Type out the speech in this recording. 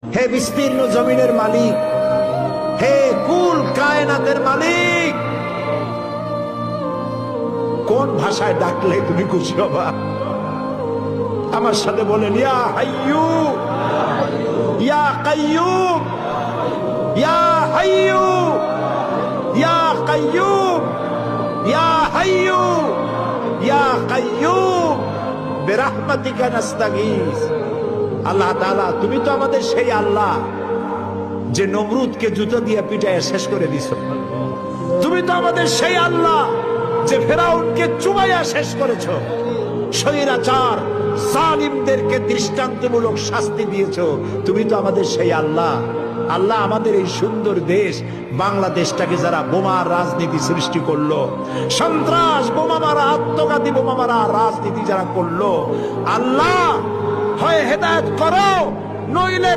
হে বিস্তীর্ণ জমিনের মালিক, হে কুল কায়নাতের মালিক, কোন ভাষায় ডাকলে তুমি খুশি হবা? আমার সাথে বলেন, ইয়া হাইয়ু ইয়া কাইয়ুম, ইয়া হাইয়ু ইয়া কাইয়ুম, ইয়া হাইয়ু ইয়া কাইয়ুম বিরহমাতিকা নাস্তাগীস। আল্লাহ তাআলা, তুমি তো আমাদের সেই আল্লাহ যে নমরুদকে জুতো দিয়ে পিটায় শেষ করে দিছো। তুমি তো আমাদের সেই আল্লাহ যে ফেরাউনকে চুবাইয়া শেষ করেছো। স্বৈরাচার জালিমদেরকে দৃষ্টান্তমূলক শাস্তি দিয়েছো। তুমি তো আমাদের সেই আল্লাহ। আল্লাহ, আমাদের এই সুন্দর দেশ বাংলাদেশটাকে যারা বোমার রাজনীতি সৃষ্টি করলো, সন্ত্রাস, বোমা মারা, আত্মঘাতী বোমা মারা রাজনীতি যারা করলো, আল্লাহ হয় হেদায়েত করো, নইলে